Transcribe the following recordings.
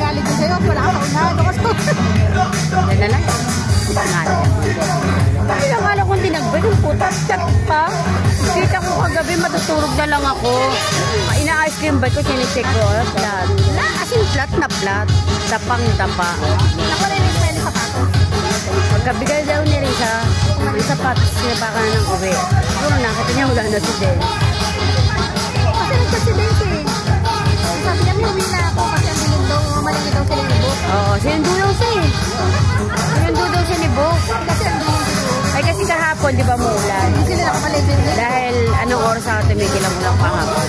Galit ko sa'yo, wala ka unahan ako. Yan na lang. Ay, nakala kong tinagbay yung putas. Chat pa. Kita ko kagabi, matutulog na lang ako. Ina-ice cream ba ito? Kinicheck ko. Flat. Kasing flat na flat. Tapang-tapa. Nakarinig pa yung sapatos. Pagkabigay daw ni Risa, yung sapatos niya baka na ng uwi. Pero nakita niya wala na si Den. Kasi nagka-accident eh. Sabi niya, uwi na ako kasi ang dilim daw, malaki daw sila yung book. Oo, sinundo daw siya eh. Sinundo daw siya ni Bo. Kasi ang dilim dito. Ay kasi kahapon, di ba muulan? Hindi sila nakapalagay din. Dahil anong oras ako tumigil ang ulang kahapon.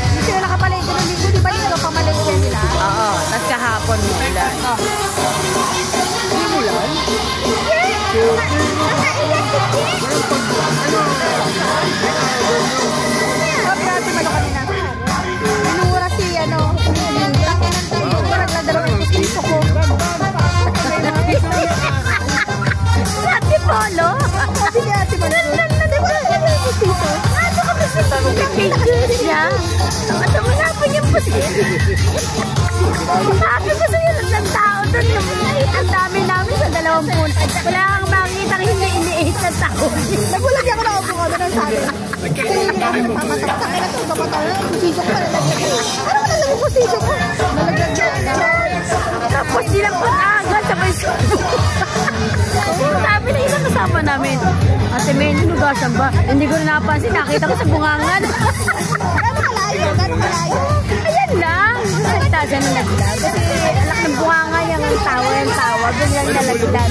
Hindi sila nakapalagay din dito. Di ba dito pamalagay nila? Oo, tapos kahapon muulan. Hindi muulan? Dati malo kanina. Minura si ano. Nagladalo ko yung piso ko. Ate Polo? Sabi ni Ate Malo. Nagladalo ko yung piso. Ano ka ba sa pagkakagod niya? Ano mo na po yung pusin? Sabi ko sa'yo ng tao doon. Ang dami namin sa 20. Wala kang makita hindi iniit na tao. Nagulagi ako na ako kung ano nang sabi. Pamatak-tak na ito. Kapatala na yung pusiso ko. Ano ka nalagay yung pusiso ko? Nalagyan niya. Tapos nilampot agad sabay subo. Sabi na isang kasama namin. Ate May, nugasan ba? Hindi ko na napansin. Nakita ko sa bungangan. Gano'ng kalayo? Gano'ng kalayo? Ayan lang. Salita siya na naglag. Kasi alak ng bunganga yung tawa. Ganyan nalagdan.